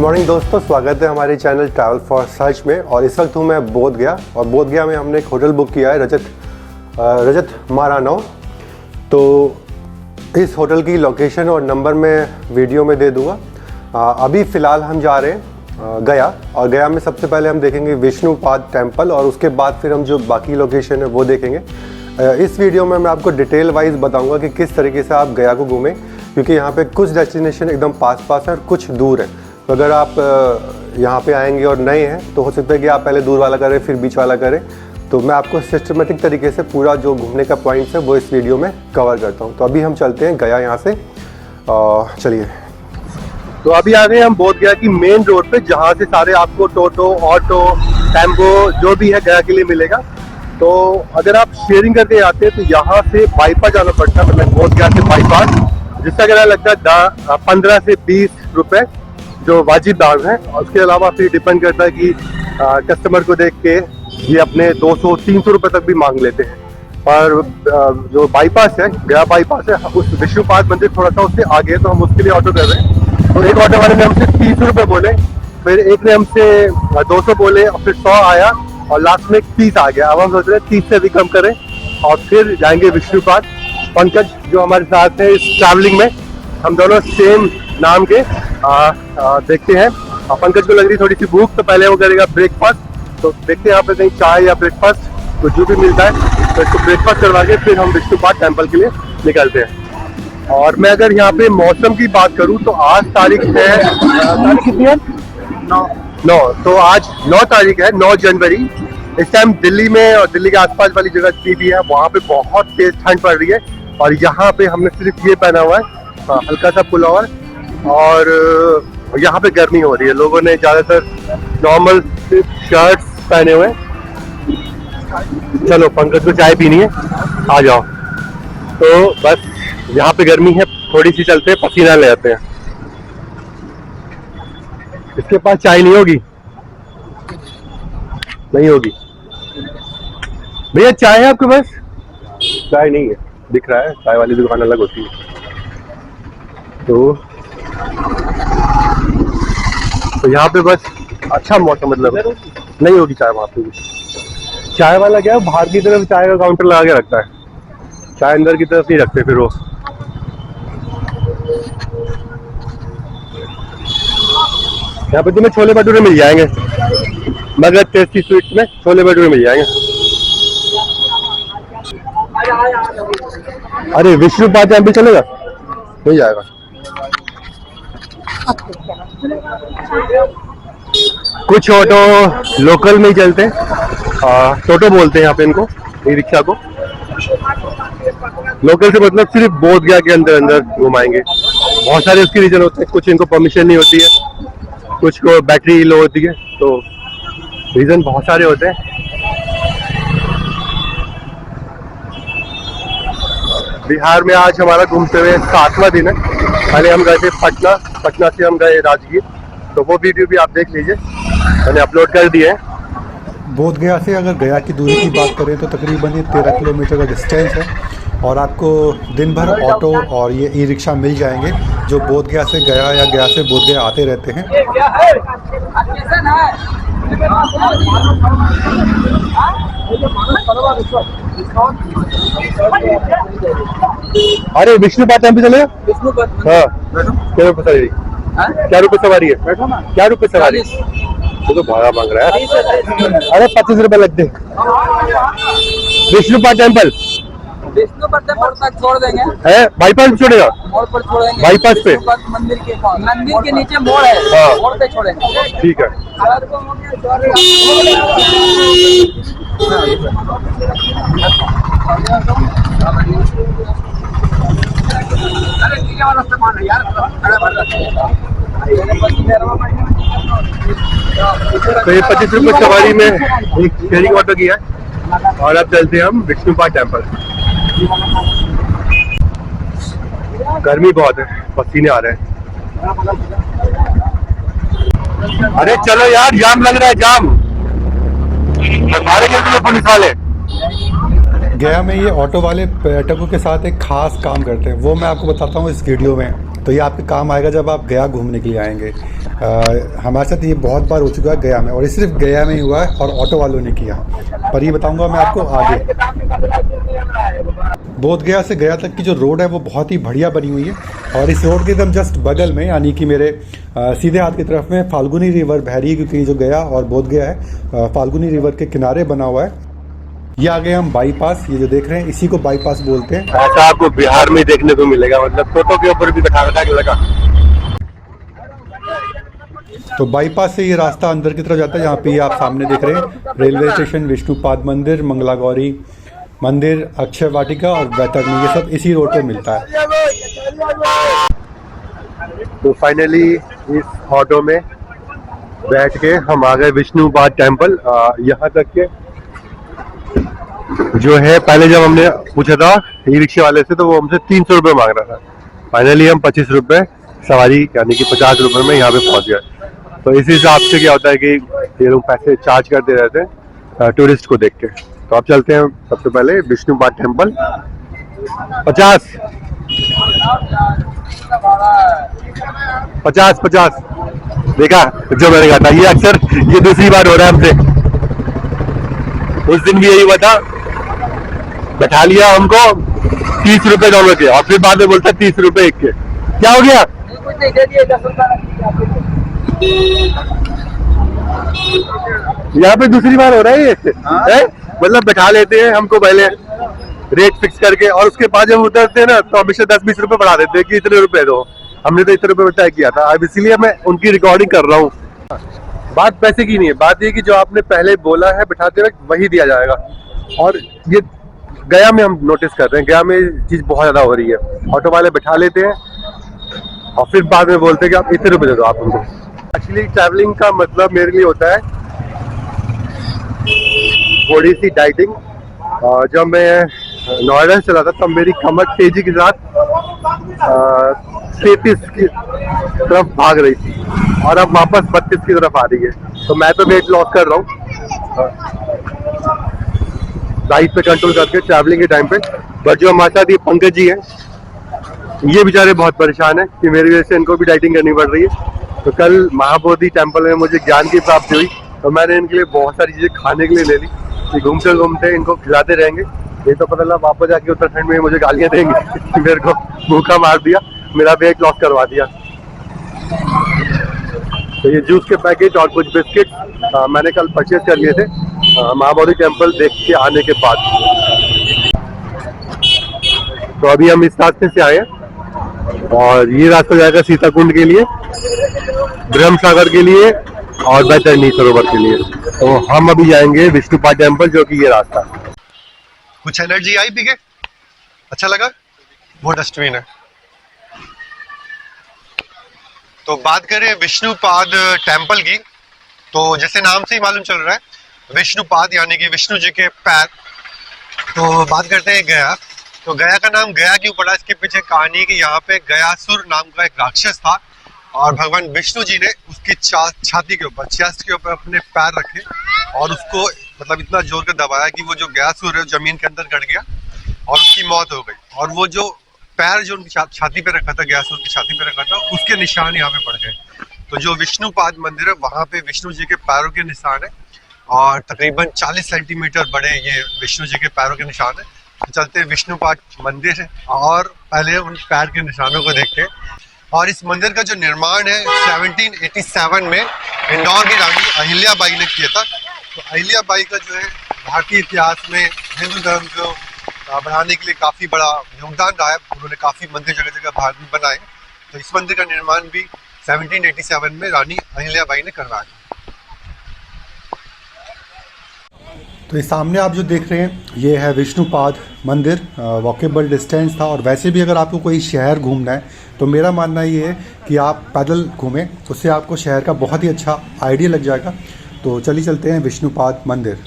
Morning दोस्तों, स्वागत है हमारे चैनल ट्रैवल फॉर सर्च में। और इस वक्त हूँ मैं बोध गया, और बोध गया में हमने एक होटल बुक किया है रजत मारानव। तो इस होटल की लोकेशन और नंबर मैं वीडियो में दे दूँगा। अभी फ़िलहाल हम जा रहे हैं गया, और गया में सबसे पहले हम देखेंगे विष्णुपाद टेम्पल, और उसके बाद फिर हम जो बाकी लोकेशन है वो देखेंगे। इस वीडियो में मैं आपको डिटेल वाइज बताऊँगा कि किस तरीके से आप गया को घूमें, क्योंकि यहाँ पे कुछ डेस्टिनेशन एकदम पास है और कुछ दूर है। तो अगर आप यहाँ पे आएंगे और नए हैं तो हो सकता है कि आप पहले दूर वाला करें फिर बीच वाला करें। तो मैं आपको सिस्टमेटिक तरीके से पूरा जो घूमने का पॉइंट्स है वो इस वीडियो में कवर करता हूँ। तो अभी हम चलते हैं गया यहाँ से, चलिए। तो अभी आ गए हम बोध गया की मेन रोड पे, जहाँ से सारे आपको टोटो, ऑटो, टेम्पो जो भी है गया के लिए मिलेगा। तो अगर आप शेयरिंग करके आते हैं तो यहाँ से बाईपास जाना पड़ता है, मतलब बोध गया से बाईपास, जिसका किराया लगता है 15 से 20 रुपये जो वाजिब दाम है। और उसके अलावा फिर डिपेंड करता है कि कस्टमर को देख के ये अपने 200-300 रुपये तक भी मांग लेते हैं। और जो बाईपास है, गया बाईपास है, उस विष्णुपाद मंदिर थोड़ा सा उससे आगे है, तो हम उसके लिए ऑटो कर रहे हैं। तो एक ऑटो वाले ने हमसे 30 रुपये बोले, फिर एक ने हमसे 200 बोले, और फिर 100 आया, और लास्ट में 30 आ गया। अब हम सोच रहे हैं 30 से भी कम करें और फिर जाएंगे विष्णुपाद। पंकज जो हमारे साथ है इस ट्रैवलिंग में, हम दोनों सेम नाम के देखते हैं। पंकज को लग रही थोड़ी सी भूख, तो पहले वो करेगा ब्रेकफास्ट। तो देखते हैं यहाँ पे कहीं चाय या ब्रेकफास्ट तो जो भी मिलता है, तो इसको ब्रेकफास्ट करवा के फिर हम विष्णुपाद टेम्पल के लिए निकलते हैं। और मैं अगर यहाँ पे मौसम की बात करूँ तो आज तारीख है, तारीख कितनी है? 9। तो आज 9 तारीख है, 9 जनवरी। इस टाइम दिल्ली में और दिल्ली के आसपास वाली जगह जितनी भी है वहाँ पे बहुत तेज ठंड पड़ रही है। और यहाँ पे हमने सिर्फ ये पहना हुआ है, हल्का सा पुलावर, और यहाँ पे गर्मी हो रही है। लोगों ने ज़्यादातर नॉर्मल शर्ट्स पहने हुए हैं। चलो, पंकज को चाय पीनी है, आ जाओ। तो बस यहाँ पे गर्मी है, थोड़ी सी चलते हैं, पसीना ले आते हैं। इसके पास चाय नहीं होगी? नहीं होगी भैया, चाय है आपके पास? चाय नहीं है, दिख रहा है, चाय वाली दुकान अलग होती है। तो यहाँ पे बस अच्छा मौसम, मतलब नहीं होगी चाय वहाँ पे भी। चाय वाला क्या है, बाहर की तरफ चाय का काउंटर लगा के रखता है, चाय अंदर की तरफ नहीं रखते फिर वो। यहाँ पे तुम्हें छोले भटूरे मिल जाएंगे, मगर टेस्टी स्वीट्स में छोले भटूरे मिल जाएंगे। अरे विष्णुपाद टेम्पल चलेगा? नहीं जाएगा। कुछ ऑटो लोकल में ही चलते हैं, टोटो बोलते हैं यहाँ पे इनको, ई रिक्शा को। लोकल से मतलब सिर्फ बोध गया के अंदर घुमाएंगे। बहुत सारे उसके रीजन होते हैं, कुछ इनको परमिशन नहीं होती है, कुछ को बैटरी लो होती है, तो रीजन बहुत सारे होते हैं। बिहार में आज हमारा घूमते हुए 7वां दिन है। पहले हम गए थे पटना से हम गए राजगीर, तो वो वीडियो भी आप देख लीजिए, मैंने अपलोड कर दिए हैं। बोध गया से अगर गया की दूरी की बात करें तो तकरीबन ये 13 किलोमीटर का डिस्टेंस है, और आपको दिन भर ऑटो और ये ई रिक्शा मिल जाएंगे जो बोध गया से गया या गया से बोध गया आते रहते हैं। अरे विष्णुपाद टेम्पल चले? हाँ, क्या रुपये सवारी? क्या रुपये सवारी है? क्या रुपये सवारी? वो तो भाड़ा मांग रहा है। अरे 25 रुपये लगते। विष्णुपाद टेम्पल तक छोड़ देंगे, है बाईपास पे छोड़ेगा? मोड़ पर छोड़ेंगे, बाईपास पे मंदिर के नीचे मोड़ है, हाँ। मोड़ पे छोड़ेंगे। ठीक है। तो ये 25 रुपये सवारी में एक शेयरिंग ऑटो किया है, और अब चलते हैं हम विष्णुपाद टेम्पल। गर्मी बहुत है, पसीने आ रहे हैं। अरे चलो यार, जाम लग रहा है, जाम मारेंगे तो पुलिस वाले। गया में ये ऑटो वाले पर्यटकों के साथ एक खास काम करते हैं, वो मैं आपको बताता हूँ इस वीडियो में। तो ये आपके काम आएगा जब आप गया घूमने के लिए आएंगे। हमारे साथ ये बहुत बार हो चुका है गया में, और ये सिर्फ गया में ही हुआ है और ऑटो वालों ने किया, पर ये बताऊंगा मैं आपको आगे। बोध गया से गया तक की जो रोड है वो बहुत ही बढ़िया बनी हुई है, और इस रोड के एकदम जस्ट बगल में यानी कि मेरे सीधे हाथ की तरफ में फाल्गुनी रिवर बह रही है, क्योंकि जो गया और बोध गया है फाल्गुनी रिवर के किनारे बना हुआ है। ये आ गए हम बाईपास, ये जो देख रहे हैं इसी को बाईपास बोलते हैं। ऐसा आपको बिहार में देखने को मिलेगा, मतलब टोटो के ऊपर भी बैठा रखा है लगा। तो बाईपास से ये रास्ता अंदर की तरफ जाता है, जहाँ पे ये आप सामने देख रहे हैं रेलवे स्टेशन, विष्णुपाद मंदिर, मंगला गौरी मंदिर, अक्षय वाटिका और वैतरणी, ये सब इसी रोड पे मिलता है। तो फाइनली इस ऑटो में बैठ के हम आ गए विष्णुपाद टेम्पल। यहाँ तक के जो है, पहले जब हमने पूछा था ई रिक्शे वाले से तो वो हमसे 300 रुपये मांग रहा था। फाइनली हम 25 रुपये सवारी यानी कि 50 रुपये में यहाँ पे पहुँच गए। तो इसी हिसाब से क्या होता है कि ये लोग पैसे चार्ज करते रहते हैं टूरिस्ट को देख के। तो अब चलते हैं सबसे पहले विष्णुपाद टेम्पल। 50 देखा जो मैंने कहा था, ये अक्सर ये दूसरी बार हो रहा है हमसे। उस दिन भी यही हुआ था, बैठा लिया हमको 30 रुपए दोनों के, और फिर बाद में बोलता 30 रुपए एक के। क्या हो गया? यहाँ पे दूसरी बार हो रहा है ये है? मतलब बैठा लेते हैं हमको पहले रेट फिक्स करके, और उसके बाद जब उतरते हैं ना तो हमेशा 10-20 रुपए बढ़ा देते हैं कि इतने रुपए दो। हमने तो इतने रुपए तय किया था, अब इसीलिए मैं उनकी रिकॉर्डिंग कर रहा हूँ। बात पैसे की नहीं है, बात ये कि जो आपने पहले बोला है बैठाते वक्त वही दिया जाएगा। और ये गया में हम नोटिस कर रहे हैं, गया में चीज बहुत ज्यादा हो रही है। ऑटो वाले बैठा लेते हैं और फिर बाद में बोलते हैं कि आप इतने रुपए दे दो आप उनको। एक्चुअली ट्रैवलिंग का मतलब मेरे लिए होता है थोड़ी सी डाइटिंग। जब मैं नोएडा से चला था तब मेरी कमर तेजी के साथ 33 की तरफ भाग रही थी, और अब वापस 32 की तरफ आ रही है। तो मैं तो वेट लॉस कर रहा हूँ डाइट पे कंट्रोल करके ट्रैवलिंग के टाइम पे। बट जो हमारे साथ ये पंकज जी हैं, ये बेचारे बहुत परेशान हैं कि मेरी वजह से इनको भी डाइटिंग करनी पड़ रही है। तो कल महाबोधि टेम्पल में मुझे ज्ञान की प्राप्ति हुई, तो मैंने इनके लिए बहुत सारी चीजें खाने के लिए ले ली कि घूमते घूमते इनको खिलाते रहेंगे। ये तो पता लगा वापस जाके उत्तराखंड में मुझे गालियां देंगे मेरे को भूखा मार दिया, मेरा वेट लॉस करवा दिया। तो ये जूस के पैकेट और कुछ बिस्किट मैंने कल परचेज कर लिए थे महाबोधि टेम्पल देख के आने के बाद। तो अभी हम इस रास्ते से आए हैं, और ये रास्ता जाएगा सीताकुंड के लिए, ब्रह्म सागर के लिए और वैतरणी सरोवर के लिए। तो हम अभी जाएंगे विष्णुपाद टेम्पल, जो कि ये रास्ता। कुछ एनर्जी आई पी के? अच्छा लगा? वो डस्टबिन है। तो बात करें विष्णुपाद टेम्पल की, तो जैसे नाम से ही मालूम चल रहा है विष्णुपाद यानी कि विष्णु जी के पैर। तो बात करते हैं गया। तो गया का नाम गया क्यों पड़ा, इसके पीछे कहानी है कि यहाँ पे गयासुर नाम का एक राक्षस था, और भगवान विष्णु जी ने उसकी छाती के ऊपर, चेस्ट के ऊपर अपने पैर रखे और उसको मतलब इतना जोर कर दबाया कि वो जो गयासुर है जमीन के अंदर गड़ गया और उसकी मौत हो गई। और वो जो पैर जो उनकी छाती पे रखा था, गयासुर की छाती पे रखा था, उसके निशान यहाँ पे पड़ गए। तो जो विष्णुपाद मंदिर है वहाँ पे विष्णु जी के पैरों के निशान है, और तकरीबन 40 सेंटीमीटर बड़े ये विष्णु जी के पैरों के निशान है। चलते विष्णुपाद मंदिर है और पहले उन पैर के निशानों को देखते हैं। और इस मंदिर का जो निर्माण है 1787 में इंदौर की रानी अहिल्याबाई ने किया था। तो अहिल्याबाई का जो है भारतीय इतिहास में हिंदू धर्म को बढ़ाने के लिए काफ़ी बड़ा योगदान रहा है। उन्होंने काफ़ी मंदिर जगह जगह भारत में बनाए। तो इस मंदिर का निर्माण भी 1787 में रानी अहिल्याबाई ने करवाया। तो इस सामने आप जो देख रहे हैं ये है विष्णुपाद मंदिर, वॉकेबल डिस्टेंस था। और वैसे भी अगर आपको कोई शहर घूमना है तो मेरा मानना ये है कि आप पैदल घूमें, उससे आपको शहर का बहुत ही अच्छा आइडिया लग जाएगा। तो चलिए चलते हैं विष्णुपाद मंदिर।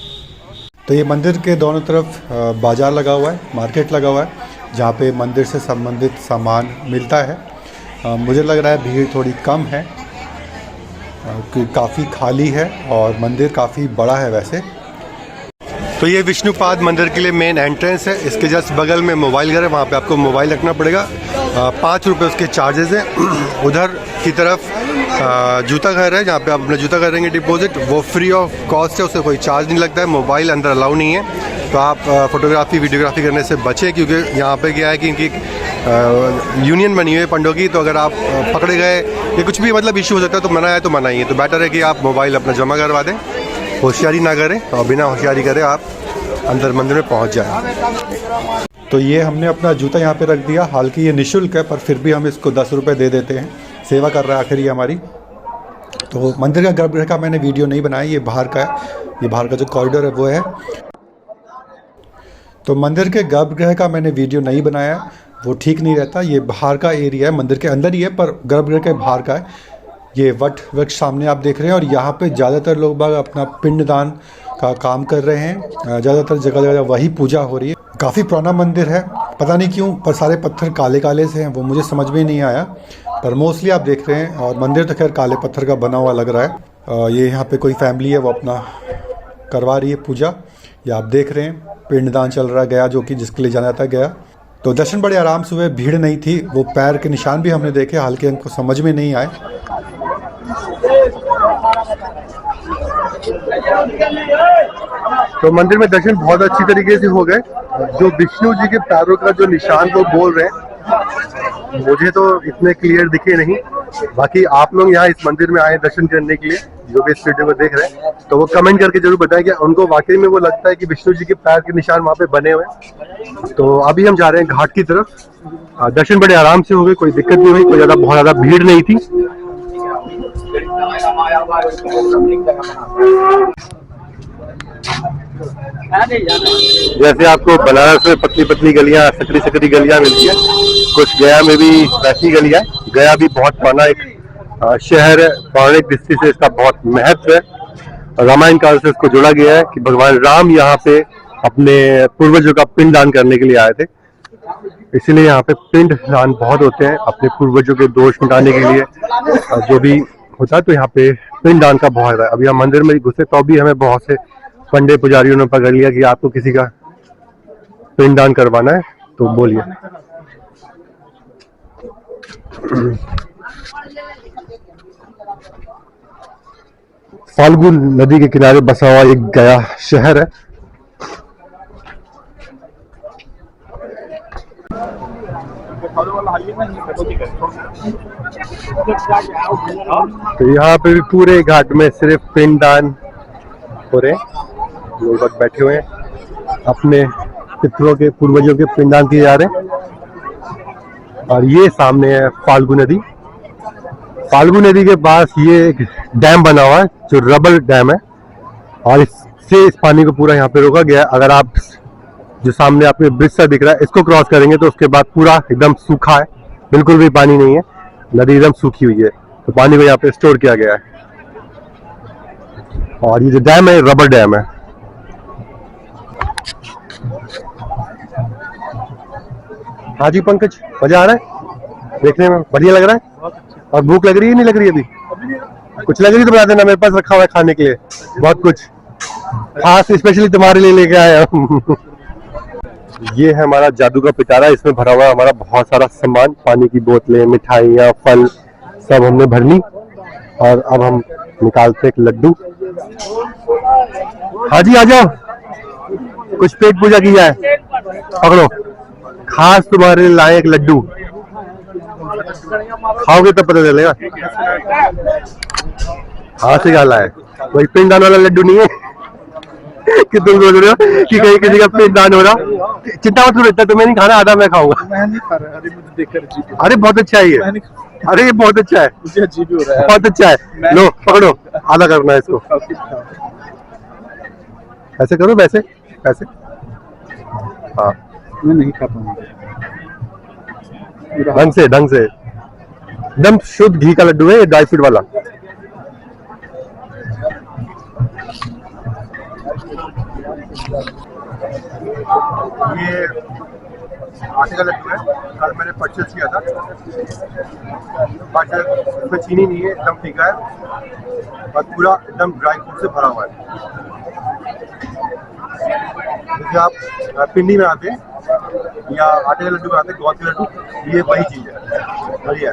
तो ये मंदिर के दोनों तरफ बाज़ार लगा हुआ है, मार्केट लगा हुआ है, जहाँ पे मंदिर से संबंधित सामान मिलता है। मुझे लग रहा है भीड़ थोड़ी कम है, काफ़ी खाली है और मंदिर काफ़ी बड़ा है वैसे। तो ये विष्णुपाद मंदिर के लिए मेन एंट्रेंस है। इसके जस्ट बगल में मोबाइल घर है, वहाँ पे आपको मोबाइल रखना पड़ेगा। ₹5 उसके चार्जेस हैं। उधर की तरफ जूता घर है जहाँ पे आप अपना जूता करेंगे डिपॉजिट, वो फ्री ऑफ कॉस्ट है, उससे कोई चार्ज नहीं लगता है। मोबाइल अंदर अलाउ नहीं है, तो आप फोटोग्राफी वीडियोग्राफी करने से बचें, क्योंकि यहाँ पे क्या है कि इनकी यूनियन बनी हुई है पंडों की, तो अगर आप पकड़े गए या कुछ भी मतलब इशू हो सकता है तो मना है तो मना ही है। तो बेटर है कि आप मोबाइल अपना जमा करवा दें, होशियारी ना करें और बिना होशियारी करे आप अंदर मंदिर में पहुँच जाएँ। तो ये हमने अपना जूता यहाँ पे रख दिया। हालांकि ये निःशुल्क है, पर फिर भी हम इसको 10 रुपये दे देते हैं। सेवा कर रहा है आखिर ये हमारी। तो मंदिर का गर्भगृह का मैंने वीडियो नहीं बनाया, ये बाहर का है, ये बाहर का जो कॉरिडोर है वो है। तो मंदिर के गर्भगृह का मैंने वीडियो नहीं बनाया, वो ठीक नहीं रहता। ये बाहर का एरिया है, मंदिर के अंदर ही है पर गर्भगृह के बाहर का है। ये वट वृक्ष सामने आप देख रहे हैं, और यहाँ पे ज़्यादातर लोग बाग अपना पिंडदान का काम कर रहे हैं। ज़्यादातर जगह जगह वही पूजा हो रही है। काफ़ी पुराना मंदिर है, पता नहीं क्यों पर सारे पत्थर काले काले से हैं, वो मुझे समझ में नहीं आया, पर मोस्टली आप देख रहे हैं। और मंदिर तो खैर काले पत्थर का बना हुआ लग रहा है। ये यहाँ पे कोई फैमिली है वो अपना करवा रही है पूजा, ये आप देख रहे हैं। पिंडदान चल रहा है गया, जो कि जिसके लिए जाना जाता है गया। तो दर्शन बड़े आराम से हुए, भीड़ नहीं थी। वो पैर के निशान भी हमने देखे, हालांकि हमको समझ में नहीं आए। तो मंदिर में दर्शन बहुत अच्छी तरीके से हो गए। जो विष्णु जी के पैरों का जो निशान वो बोल रहे हैं, मुझे तो इतने क्लियर दिखे नहीं। बाकी आप लोग यहाँ इस मंदिर में आए दर्शन करने के लिए, जो भी इस वीडियो को देख रहे हैं, तो वो कमेंट करके जरूर बताएं कि उनको वाकई में वो लगता है कि विष्णु जी के पैर के निशान वहाँ पे बने हुए हैं। तो अभी हम जा रहे हैं घाट की तरफ। दर्शन बड़े आराम से हो गए, कोई दिक्कत नहीं हुई, कोई बहुत ज्यादा भीड़ नहीं थी। जैसे आपको बनारस में पतली पतली गलियां, सकरी सकरी गलियां मिलती है, कुछ गया में भी वैसी गलियां। गया भी बहुत पुराना एक शहर है, पौराणिक दृष्टि से इसका बहुत महत्व है। रामायण काल से इसको जोड़ा गया है कि भगवान राम यहाँ पे अपने पूर्वजों का पिंड दान करने के लिए आए थे, इसीलिए यहाँ पे पिंड दान बहुत होते हैं अपने पूर्वजों के दोष मिटाने के लिए। जो भी होता है तो यहाँ पे पिंड दान का बहुत है। अभी हम मंदिर में घुसे तो भी हमें बहुत से पंडे पुजारियों ने पकड़ लिया कि आपको किसी का पिंडदान करवाना है तो बोलिए। फाल्गु नदी के किनारे बसा हुआ एक गया शहर है। तो यहाँ पे भी पूरे घाट में सिर्फ पिंडदान हो रहे हैं। लोग बैठे हुए हैं, अपने पितरों के पूर्वजों के पिंडदान किए जा रहे हैं। और ये सामने है फाल्गु नदी। फाल्गु नदी के पास ये एक डैम बना हुआ है जो रबर डैम है, और इससे इस पानी को पूरा यहाँ पे रोका गया है। अगर आप जो सामने आपके ब्रिज सा दिख रहा है इसको क्रॉस करेंगे तो उसके बाद पूरा एकदम सूखा है, बिल्कुल भी पानी नहीं है, नदी एकदम सूखी हुई है। तो पानी को यहाँ पे स्टोर किया गया है। और ये जो डैम है रबर डैम है। हाँ जी पंकज, मजा आ रहा है देखने में, बढ़िया लग रहा है। और भूख लग रही है नहीं लग रही है? अभी कुछ लग रही तो बता देना, मेरे पास रखा हुआ है खाने के लिए बहुत कुछ खास, स्पेशली तुम्हारे लिए लेके आया हूँ। ये है हमारा जादू का पिटारा, इसमें भरा हुआ है हमारा बहुत सारा सामान, पानी की बोतलें, मिठाइयाँ, फल सब हमने भर ली। और अब हम निकालते एक लड्डू। हाँ जी आ जाओ, कुछ पेट पूजा की जाए, पकड़ो, खास तुम्हारे लिए लाए एक लड्डू, खाओगे तब पता चलेगा। हाथ से क्या लाए, कोई पिंडदान वाला लड्डू नहीं है कि तुम सोच रहे हो कि कहीं किसी का पिंडदान हो रहा। चिंता मत करो, इतना तुम्हें नहीं खाना, आधा मैं खाऊंगा। मैं नहीं खा रहा, अरे मुझे देखकर अरे बहुत अच्छा है ये, अरे ये बहुत अच्छा है, मुझे अजीब हो रहा है, बहुत अच्छा है। लो पकड़ो, आधा करना है इसको, ऐसे करो, वैसे ऐसे, हाँ मैं नहीं खा पाऊंगा ढंग से एकदम शुद्ध घी का लड्डू है ये, ड्राई फ्रूट वाला। ये आटे का लड्डू है, कल मैंने परचेज किया था, बट इसमें चीनी नहीं है, एकदम फीका है और पूरा एकदम ड्राई फ्रूट से भरा हुआ है। जैसे आप पिंडी में आते हैं या आटे के लड्डू बनाते हैं, गोद के लड्डू, ये वही चीज है, बढ़िया।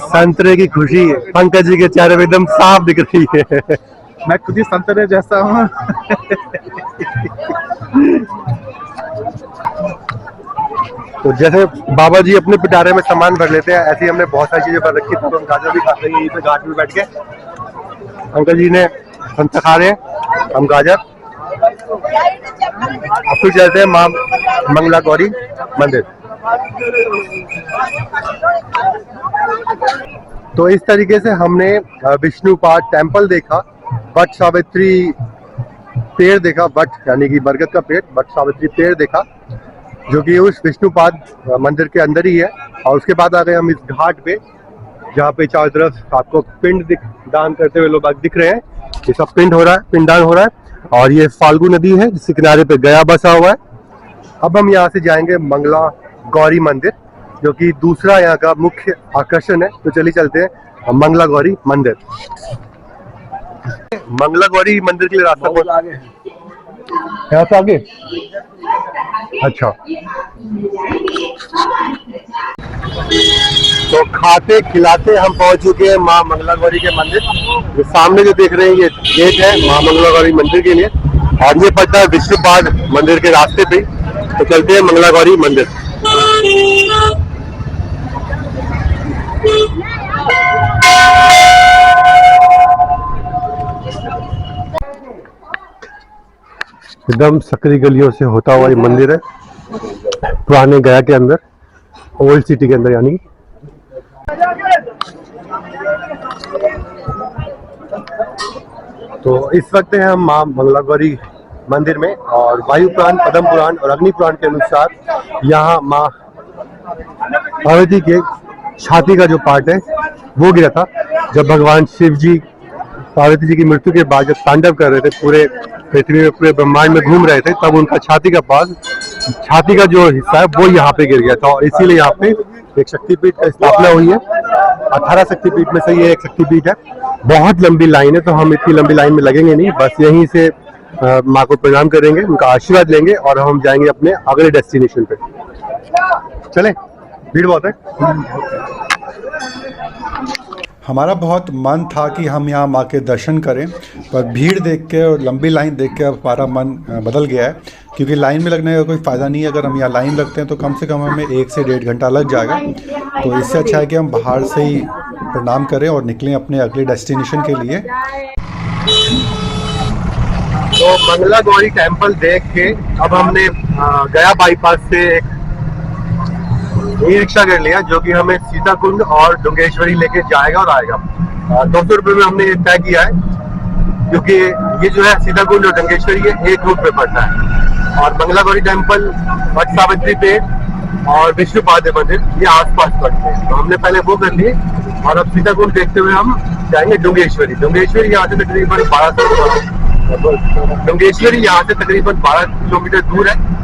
संतरे की खुशी पंकज जी के चेहरे पे एकदम साफ दिख रही है। मैं खुद ही संतरे जैसा हूँ। तो जैसे बाबा जी अपने पिटारे में सामान भर लेते हैं, ऐसे ही हमने बहुत सारी चीजें भर रखी थी। तो हम गाजर भी खाते हैं यहीं पे घाट में बैठ के। अंकल जी ने संतरा खा रहे हैं, हम गाजर। अब फिर चलते हैं माँ मंगला गौरी मंदिर। तो इस तरीके से हमने विष्णुपाद टेम्पल देखा, वट सावित्री पेड़ देखा, वट यानी कि बरगद का पेड़, वट सावित्री पेड़ देखा, जो कि उस विष्णुपाद मंदिर के अंदर ही है। और उसके बाद आ गए हम इस घाट पे, जहाँ पे चारों तरफ आपको पिंड दान करते हुए लोग दिख रहे हैं। ये सब पिंड हो रहा है, पिंडदान हो रहा है। और ये फाल्गु नदी है जिसके किनारे पे गया बसा हुआ है। अब हम यहाँ से जाएंगे मंगला गौरी मंदिर, जो कि दूसरा यहाँ का मुख्य आकर्षण है। तो चलिए चलते हैं मंगला गौरी मंदिर। मंगला गौरी मंदिर के लिए रास्ता बहुत आगे है, यहाँ से आगे। अच्छा, तो खाते खिलाते हम पहुंच चुके हैं माँ मंगला गौरी के मंदिर। जो सामने जो देख रहे हैं ये गेट है माँ मंगला गौरी मंदिर के लिए, और ये पड़ता है विष्णुपाद मंदिर के रास्ते पे। तो चलते हैं मंगला गौरी मंदिर। एकदम सकरी गलियों से होता हुआ ये मंदिर है, पुराने गया के अंदर, ओल्ड सिटी के अंदर यानी। तो इस वक्त हैं हम माँ मंगला गौरी मंदिर में, और वायु पुराण, पद्म पुराण और अग्नि पुराण के अनुसार यहाँ माँ पार्वती के छाती का जो पार्ट है वो गिरा था। जब भगवान शिव जी पार्वती जी की मृत्यु के बाद जब तांडव कर रहे थे पूरे पृथ्वी में, पूरे ब्रह्मांड में घूम रहे थे, तब उनका छाती का जो हिस्सा है वो यहाँ पे गिर गया था। और इसीलिए यहाँ पे एक शक्तिपीठ की स्थापना हुई है। 18 शक्तिपीठ में से ये एक शक्तिपीठ है। बहुत लंबी लाइन है, तो हम इतनी लंबी लाइन में लगेंगे नहीं, बस यहीं से माँ को प्रणाम करेंगे, उनका आशीर्वाद लेंगे और हम जाएंगे अपने अगले डेस्टिनेशन पे। चले, भीड़ बहुत है। हमारा बहुत मन था कि हम यहाँ माँ के दर्शन करें, पर भीड़ देख के और लंबी लाइन देख के अब हमारा मन बदल गया है, क्योंकि लाइन में लगने का कोई फ़ायदा नहीं है। अगर हम यहाँ लाइन लगते हैं तो कम से कम हमें 1 से 1.5 घंटा लग जाएगा। तो इससे अच्छा है कि हम बाहर से ही प्रणाम करें और निकलें अपने अगले डेस्टिनेशन के लिए। तो मंगला गौरी टेम्पल देख के अब हमने गया बाईपास से ई रिक्शा कर लिया, जो कि हमें सीताकुंड और डुंगेश्वरी लेके जाएगा और आएगा। 200 रुपये में हमने तय किया है, क्योंकि ये जो है सीताकुंड और डुंगेश्वरी ये एक रूट पे पड़ता है, और मंगला गौरी टेम्पल, वट सावित्री पेड़ और विष्णुपाद मंदिर ये आसपास पड़ते हैं। तो हमने पहले वो कर लिए, और अब सीताकुंड देखते हुए हम जाएंगे डुंगेश्वरी। डुंगेश्वरी यहाँ से तकरीबन 12 किलोमीटर दूर है।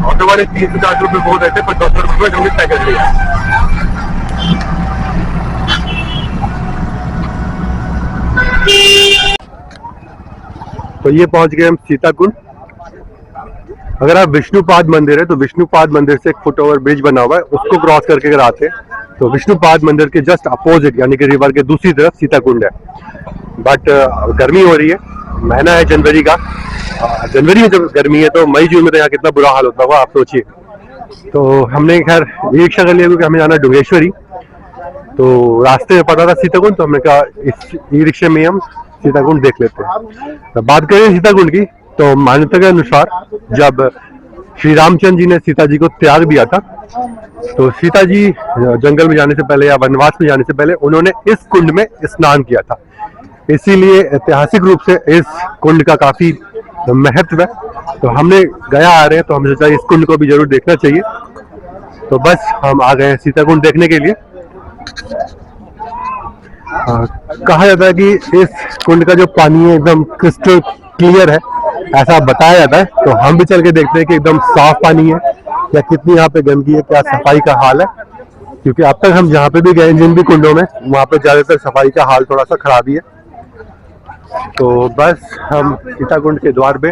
ऑटो वाले 30-50 रुपये बोल रहे थे, पर 200 रुपये में हमने तय कर लिया। तो ये पहुंच गए हम सीताकुंड। अगर आप विष्णुपाद मंदिर है तो विष्णुपाद मंदिर से एक फुट ओवर ब्रिज बना हुआ है, उसको क्रॉस करके अगर आते हैं तो विष्णुपाद मंदिर के जस्ट अपोजिट यानी कि रिवर के दूसरी तरफ सीताकुंड है। बट गर्मी हो रही है, महीना है जनवरी का। जनवरी में जब गर्मी है तो मई जून में तो यहाँ कितना बुरा हाल होता होगा आप सोचिए। तो हमने खैर ई रिक्शा कर लिया, क्योंकि हमें जाना डुंगेश्वरी। तो रास्ते में पड़ा था सीताकुंड, तो हमने कहा इस ई रिक्शे में हम सीताकुंड देख लेते हैं। तो बात करें सीताकुंड की, तो मान्यता के अनुसार जब श्री रामचंद्र जी ने सीता जी को त्याग दिया था, तो सीता जी जंगल में जाने से पहले या वनवास में जाने से पहले उन्होंने इस कुंड में स्नान किया था। इसीलिए ऐतिहासिक रूप से इस कुंड का काफी महत्व है। तो हमने गया आ रहे हैं तो हमें सोचा इस कुंड को भी जरूर देखना चाहिए। तो बस हम आ गए हैं सीताकुंड देखने के लिए। कहा जाता है कि इस कुंड का जो पानी है एकदम क्रिस्टल क्लियर है, ऐसा बताया जाता है। तो हम भी चल के देखते हैं कि एकदम साफ पानी है या कितनी यहाँ पे गंदगी है, क्या सफाई का हाल है। क्योंकि अब तक हम जहाँ पे भी गए जिन भी कुंडों में, वहाँ पे ज्यादातर सफाई का हाल थोड़ा सा खराब ही है। तो बस हम सीताकुंड के द्वार पे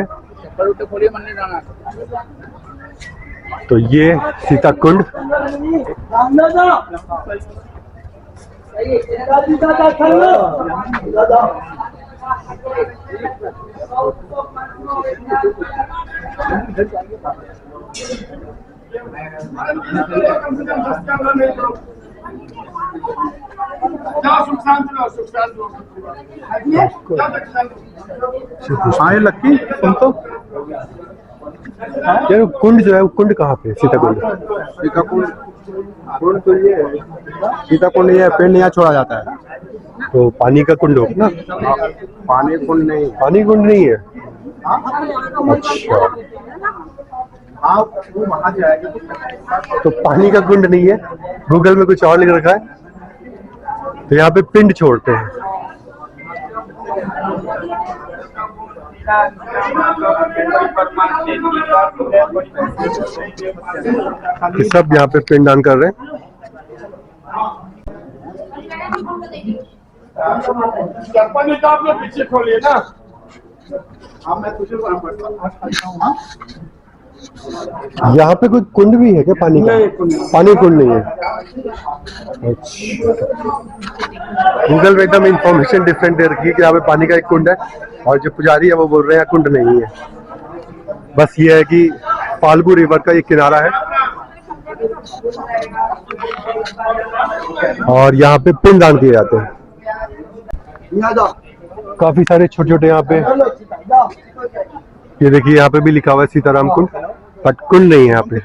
खोलिए मंदिर जाना। तो ये सीता कुंड। हाँ ये लक्की सुन तो यार कुंड जो है वो कुंड कहाँ पे? सीता कुंड। सीता कुंड कुंड तो ये है, सीता कुंड ये पेड़ यहाँ छोड़ा जाता है। तो पानी का कुंड होगा ना? पानी कुंड नहीं। पानी कुंड नहीं है। अच्छा, आप वो वहाँ जाएंगे तो पानी का कुंड नहीं है, गूगल में कुछ और लिख रखा है। तो यहाँ पे पिंड छोड़ते हैं। ये सब यहाँ पे पिंडदान कर रहे हैं। चप्पल तो आपने पीछे खोलिए ना। हाँ मैं तुझे हाँ? यहाँ पे कोई कुंड भी है क्या पानी का? पानी कुंड नहीं है। अच्छा, गूगल में एकदम इंफॉर्मेशन डिफरेंट दे रखी है कि यहाँ पे पानी का एक कुंड है, और जो पुजारी है वो बोल रहे हैं कुंड नहीं है। बस ये है कि फाल्गु रिवर का ये किनारा है, और यहाँ पे पिंडदान किए जाते हैं। काफी सारे छोटे छोटे यहाँ पे, ये देखिए यहाँ पे भी लिखा हुआ है सीताराम कुंड, बट कुंड नहीं है यहाँ पे।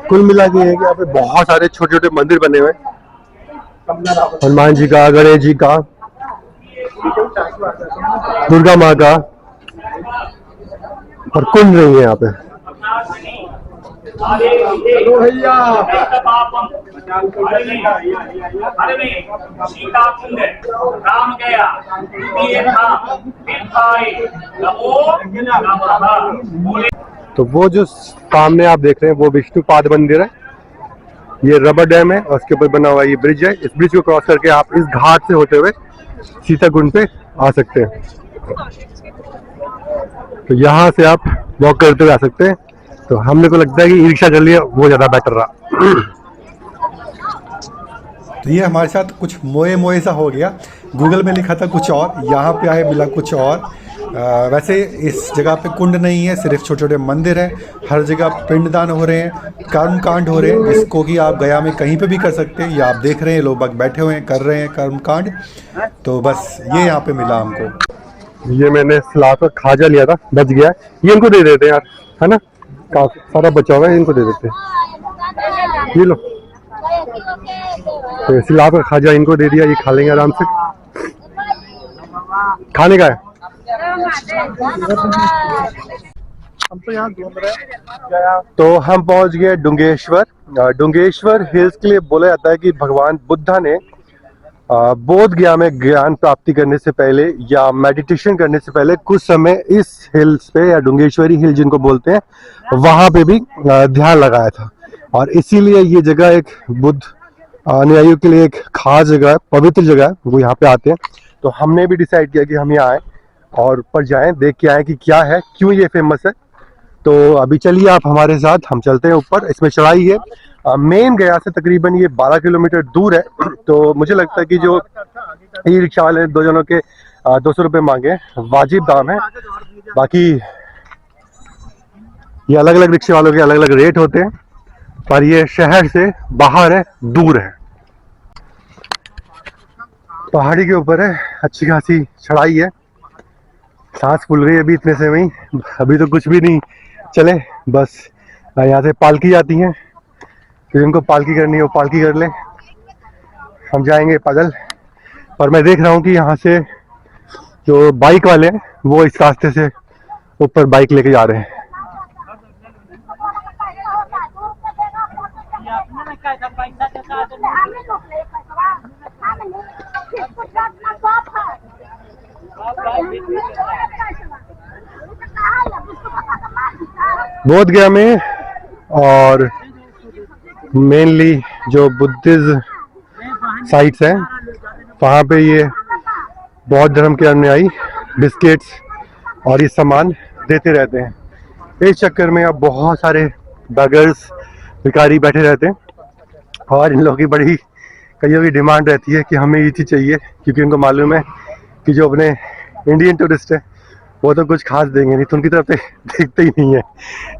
कुल मिला के है कि यहाँ पे बहुत सारे छोटे छोटे मंदिर बने हुए हैं, हनुमान जी का, गणेश जी का, दुर्गा माँ का, और कुंड नहीं है यहाँ पे। भैया अरे नहीं, सीता कुंड राम गया ये था फिर भाई नमो नमः बोले। तो वो जो सामने आप देख रहे हैं वो विष्णुपाद मंदिर है। ये रबर डैम है और उसके ऊपर बना हुआ ये ब्रिज है। इस ब्रिज को क्रॉस करके आप इस घाट से होते हुए सीता कुंड पे आ सकते हैं। तो यहाँ से आप वॉक करते हुए आ सकते हैं। तो हमने को लगता है कि ई रिक्शा कर लिया वो ज्यादा बेटर रहा। तो ये हमारे साथ कुछ मोए मोए सा हो गया। गूगल में लिखा था कुछ और, यहाँ पे आए मिला कुछ और। वैसे इस जगह पे कुंड नहीं है, सिर्फ छोटे छोटे मंदिर हैं। हर जगह पिंडदान हो रहे हैं, कर्मकांड हो रहे हैं, जिसको कि आप गया में कहीं पे भी कर सकते हैं। ये आप देख रहे हैं, लोग बाग बैठे हुए हैं, कर रहे हैं कर्मकांड। तो बस ये यहाँ पे मिला हमको। ये मैंने सलाद का खाजा लिया था, बच गया। ये इनको दे देते हैं यार, है ना, काफी सारा बचा हुआ है, इनको दे देते हैं। ये लो, तो सलाद का खाजा इनको दे दिया, ये खा लेंगे आराम से। खाने का है। हम तो यहाँ घूम रहे हैं। तो हम पहुंच गए डुंगेश्वर। डुंगेश्वर हिल्स के लिए बोला जाता है कि भगवान बुद्धा ने बोध गया में ज्ञान प्राप्ति करने से पहले या मेडिटेशन करने से पहले कुछ समय इस हिल्स पे, या डुंगेश्वरी हिल जिनको बोलते हैं, वहां पे भी ध्यान लगाया था। और इसीलिए ये जगह एक बुद्ध अनुयायियों के लिए एक खास जगह है, पवित्र जगह है, वो यहाँ पे आते हैं। तो हमने भी डिसाइड किया कि हम यहाँ आए और ऊपर जाएं, देख के आए कि क्या है, क्यों ये फेमस है। तो अभी चलिए आप हमारे साथ, हम चलते हैं ऊपर। इसमें चढ़ाई है, मेन गया से तकरीबन ये 12 किलोमीटर दूर है। तो मुझे लगता है कि जो ई रिक्शा वाले दो जनों के 200 रुपये मांगे, वाजिब दाम है। बाकी ये अलग अलग रिक्शे वालों के अलग अलग रेट होते हैं, पर ये शहर से बाहर है, दूर है, पहाड़ी के ऊपर है, अच्छी खासी चढ़ाई है। सांस फूल रही है अभी इतने से वहीं, अभी तो कुछ भी नहीं चले। बस यहाँ से पालकी जाती हैं, फिर उनको पालकी करनी है वो पालकी कर लें, हम जाएंगे पैदल। पर मैं देख रहा हूँ कि यहाँ से जो बाइक वाले हैं वो इस रास्ते से ऊपर बाइक लेके जा रहे हैं। बोध गया में और मेनली जो बुद्धिज्म साइट्स हैं वहाँ पे ये बहुत धर्म के अनुयायी बिस्किट्स और ये सामान देते रहते हैं। इस चक्कर में अब बहुत सारे बेगर्स भिखारी बैठे रहते हैं और इन लोगों की बड़ी कईयों की डिमांड रहती है कि हमें ये चीज़ चाहिए, क्योंकि उनको मालूम है कि जो अपने इंडियन टूरिस्ट है वो तो कुछ खास देंगे नहीं, तो उनकी तरफ देखते ही नहीं है।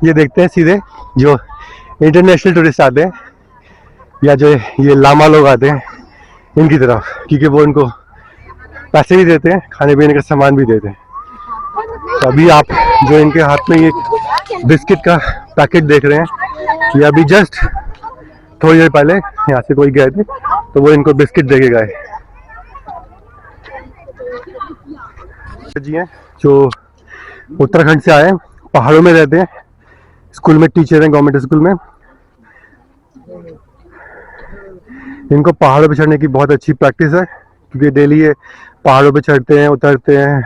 ये देखते हैं सीधे जो इंटरनेशनल टूरिस्ट आते हैं या जो ये लामा लोग आते हैं इनकी तरफ, क्योंकि वो इनको पैसे भी देते हैं, खाने पीने का सामान भी देते हैं। तो अभी आप जो इनके हाथ में ये बिस्किट का पैकेट देख रहे हैं, ये अभी जस्ट थोड़ी देर पहले यहाँ से कोई गए थे तो वो इनको बिस्किट दे के गए जी हैं जो उत्तराखंड से आए हैं, पहाड़ों में रहते हैं, स्कूल में टीचर हैं, गवर्नमेंट स्कूल में। इनको पहाड़ों पे चढ़ने की बहुत अच्छी प्रैक्टिस है, क्योंकि डेली ये पहाड़ों पे चढ़ते हैं उतरते हैं,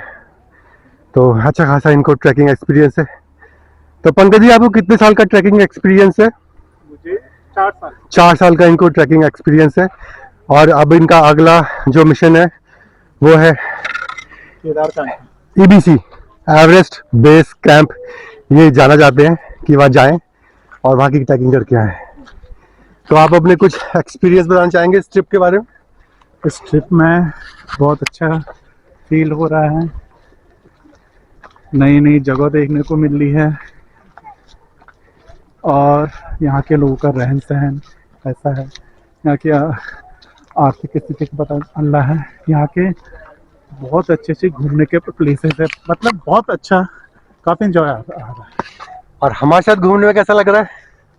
तो अच्छा खासा इनको ट्रैकिंग एक्सपीरियंस है। तो पंकज जी, आपको कितने साल का ट्रैकिंग एक्सपीरियंस है? मुझे 4 साल। 4 साल का इनको ट्रैकिंग एक्सपीरियंस है। और अब इनका अगला जो मिशन है वो है केदारकांड, EBC एवरेस्ट बेस कैंप। ये जाना चाहते हैं कि वहाँ जाएं और वहाँ की ट्रैकिंग करके आएँ। तो आप अपने कुछ एक्सपीरियंस बताना चाहेंगे इस ट्रिप के बारे में? इस ट्रिप में बहुत अच्छा फील हो रहा है, नई नई जगह देखने को मिल रही है और यहाँ के लोगों का रहन सहन ऐसा है, यहाँ की आर्थिक स्थिति का पता अल्लाह है, यहाँ के बहुत अच्छे से घूमने के प्लेसेस है, मतलब बहुत अच्छा, काफ़ी इंजॉय आ रहा है। और हमारे साथ घूमने में कैसा लग रहा है?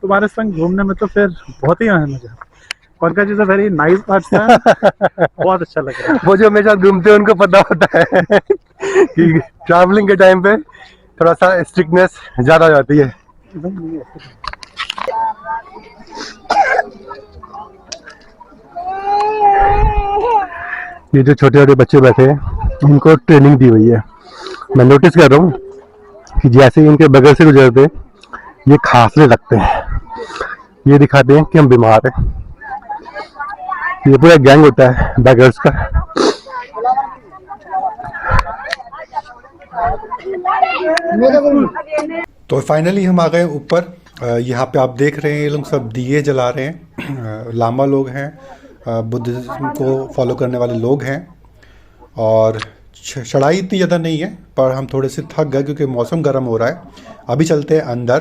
तुम्हारे संग घूमने में तो फिर बहुत ही मजा। Pankaj is a very nice person, बहुत अच्छा लग रहा है। वो जो मेरे साथ घूमते हैं उनको पता होता है कि ट्रैवलिंग के टाइम पे थोड़ा सा स्ट्रिक्टनेस ज़्यादा हो जाती है। ये जो छोटे छोटे बच्चे बैठे हैं इनको ट्रेनिंग दी हुई है। मैं नोटिस कर रहा हूँ कि जैसे ही इनके बगल से गुजरते ये खांसने लगते हैं, ये दिखाते हैं कि हम बीमार हैं। ये पूरा गैंग होता है बैगर्स का। तो फाइनली हम आ गए ऊपर। यहाँ पे आप देख रहे हैं ये लोग सब दिए जला रहे हैं। लामा लोग हैं, बुद्धिज्म को फॉलो करने वाले लोग हैं। और चढ़ाई इतनी ज़्यादा नहीं है, पर हम थोड़े से थक गए क्योंकि मौसम गर्म हो रहा है। अभी चलते हैं अंदर।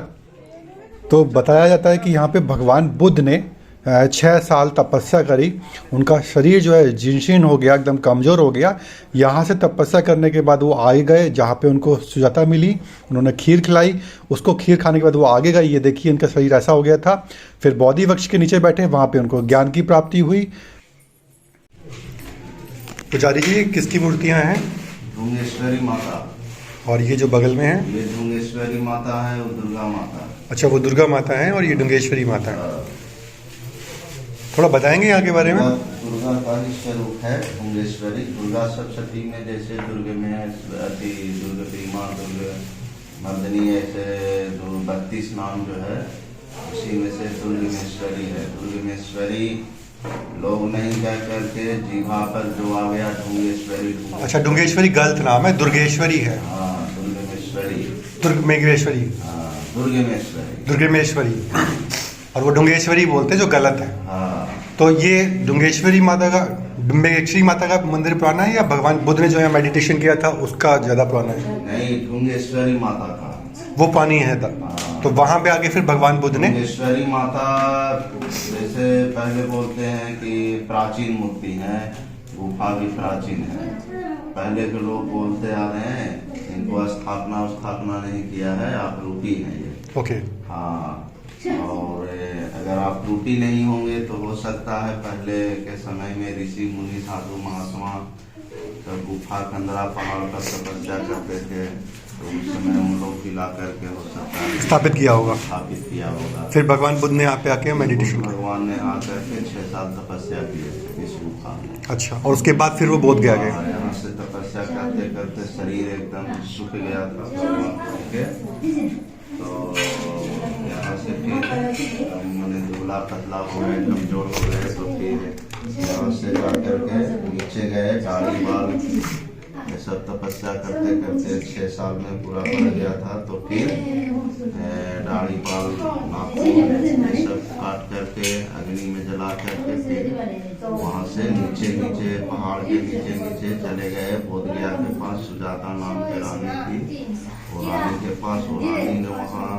तो बताया जाता है कि यहाँ पे भगवान बुद्ध ने 6 साल तपस्या करी। उनका शरीर जो है जीर्ण हो गया, एकदम कमज़ोर हो गया। यहाँ से तपस्या करने के बाद वो आगे गए जहाँ पे उनको सुजाता मिली, उन्होंने खीर खिलाई। उसको खीर खाने के बाद वो आगे गए। ये देखिए इनका शरीर ऐसा हो गया था। फिर बोधि वृक्ष के नीचे बैठे, वहाँ पे उनको ज्ञान की प्राप्ति हुई। पुजारी जी, किसकी मूर्तियाँ हैं? ढुंगेश्वरी माता। और ये जो बगल में है, ये ढुंगेश्वरी माता है और दुर्गा माता। अच्छा, वो दुर्गा माता है और ये ढुंगेश्वरी माता है। थोड़ा बताएंगे यहाँ के बारे में? दुर्गा का ही स्वरूप है ढुंगेश्वरी। दुर्गा सप्तशती में जैसे दुर्ग में अति दुर्ग प्रीमा, दुर्ग मर्दनी, ऐसे 32 नाम जो है उसी में से दुर्गमेश्वरी है। दुर्गमेश्वरी लोग नहीं कह करके जीवा पर जो आ गया ढुंगेश्वरी। अच्छा, ढुंगेश्वरी गलत नाम है, दुर्गेश्वरी है। हाँ, दुर्गमेश्वरी। दुर्गमेश्वरी। हाँ, दुर्गमेश्वरी। दुर्गमेश्वरी। और वो ढुंगेश्वरी बोलते हैं जो गलत है। हाँ। तो ये ढुंगेश्वरी माता का मंदिर पुराना है या भगवान बुद्ध ने जो है मेडिटेशन किया था उसका ज़्यादा पुराना है? नहीं, ढुंगेश्वरी माता का वो पानी है तब। तो वहाँ पे आगे फिर भगवान बुद्ध ने ढुंगेश्वरी माता जैसे पहले बोलते हैं कि प्राचीन मूर्ति है, गुफा भी प्राचीन है। पहले के लोग बोलते आ रहे हैं इनको स्थापना नहीं किया है, आप रूपी हैं ये। ओके। हाँ, और अगर आप त्रुटि नहीं होंगे तो हो सकता है पहले के समय में ऋषि मुनि साधु महात्मा जब गुफा कंदरा पहाड़ पर तपस्या करते थे तो उस समय उन लोग पिला करके हो सकता है स्थापित किया होगा। फिर भगवान बुद्ध ने यहाँ पे आके मेडिटेशन किया। भगवान ने आकर के 6 साल तपस्या किए थे इस गुफा में। अच्छा, और उसके बाद फिर वो बोध गया गए। यहाँ से तपस्या करते करते शरीर एकदम सूख गया था भगवान के, तो यहाँ से फिर मैंने दुबला पतला हो गए, कमजोर हो गए, तो फिर यहाँ से जा करके नीचे गए, दाढ़ी बाल ये सब तपस्या करते करते 6 साल में पूरा बढ़ गया था। तो फिर दाढ़ी बाल नाखून ये सब काट करके अग्नि में जला करके फिर वहाँ से नीचे नीचे पहाड़ के नीचे नीचे चले गए बोध गया के पास। सुजाता नाम की रानी थी, वो रानी के पास, वो रानी ने वहाँ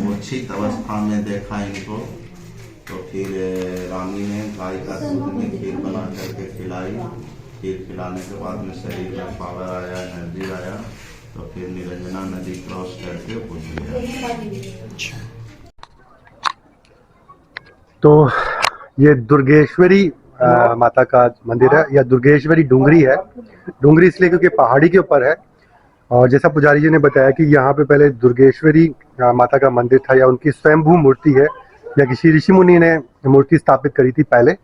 मूर्छित अवस्था में देखा इनको। तो फिर रानी ने गाय का दूध में खीर बना करके खिलाई। खीर खिलाने के बाद में शरीर में पावर आया, एनर्जी आया। तो फिर निरंजना नदी क्रॉस करके बुझ गया। तो ये दुर्गेश्वरी माता का मंदिर है, या दुर्गेश्वरी डूंगरी है। डूंगरी इसलिए क्योंकि पहाड़ी के ऊपर है। और जैसा पुजारी जी ने बताया कि यहाँ पे पहले दुर्गेश्वरी माता का मंदिर था, या उनकी स्वयंभू मूर्ति है, या किसी ऋषि मुनि ने मूर्ति स्थापित करी थी पहले।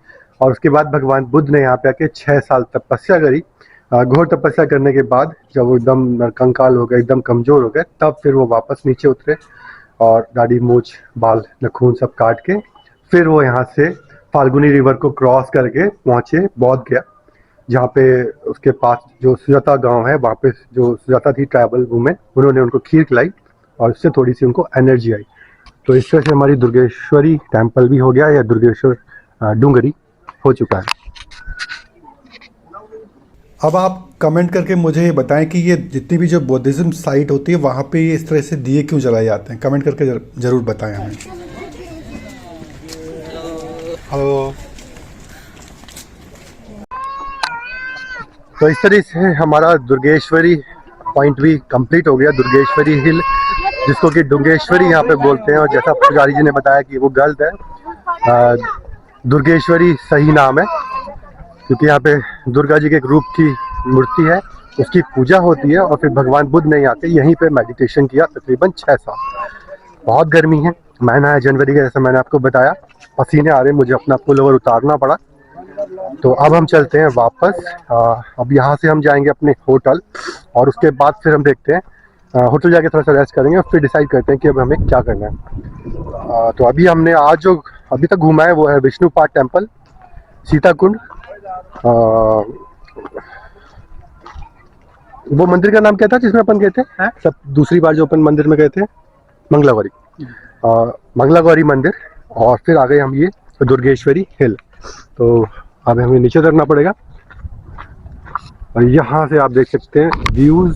और उसके बाद भगवान बुद्ध ने यहाँ पे आके 6 साल तपस्या करी। घोर तपस्या करने के बाद जब वो एकदम कंकाल हो गए, एकदम कमजोर हो गए, तब फिर वो वापस नीचे उतरे और दाढ़ी मूछ बाल नखून सब काट के फिर वो यहाँ से फाल्गुनी रिवर को क्रॉस करके पहुँचे बोध गया, जहाँ पे उसके पास जो सुजाता गांव है, वहाँ पे जो सुजाता थी ट्राइबल वुमेन, उन्होंने उनको खीर खिलाई और उससे थोड़ी सी उनको एनर्जी आई। तो इस तरह से हमारी दुर्गेश्वरी टेम्पल भी हो गया, या दुर्गेश्वर डूंगरी हो चुका है। अब आप कमेंट करके मुझे ये बताएं कि ये जितनी भी जो बुद्धिज्म साइट होती है वहाँ पे ये इस तरह से दिए क्यों जलाए जाते हैं। कमेंट करके ज़रूर बताएं हमें। हेलो। तो इस तरह से हमारा दुर्गेश्वरी पॉइंट भी कंप्लीट हो गया, दुर्गेश्वरी हिल, जिसको कि डुंगेश्वरी यहाँ पे बोलते हैं। और जैसा पुजारी जी ने बताया कि वो गलत है, दुर्गेश्वरी सही नाम है, क्योंकि यहाँ पे दुर्गा जी के एक रूप की मूर्ति है, उसकी पूजा होती है। और फिर भगवान बुद्ध ने आके यहीं पे मेडिटेशन किया तकरीबन 6 साल। बहुत गर्मी है, महीना है जनवरी का, जैसा मैंने आपको बताया। पसीने आ रहे, मुझे अपना पुल ओवर उतारना पड़ा। तो अब हम चलते हैं वापस। अब यहाँ से हम जाएंगे अपने होटल, और उसके बाद फिर हम देखते हैं, होटल जाके थोड़ा सा रेस्ट करेंगे और फिर डिसाइड करते हैं कि अब हमें क्या करना है। तो अभी हमने आज जो अभी तक घूमा है वो है विष्णुपाद टेम्पल, सीताकुंड, वो मंदिर का नाम क्या था जिसमें अपन गए थे सब दूसरी बार जो अपन मंदिर में गए थे, मंगलागौरी, मंगलागौरी मंदिर। और फिर आ गए हम ये दुर्गेश्वरी हिल। तो अब हमें नीचे उतरना पड़ेगा, और यहाँ से आप देख सकते हैं व्यूज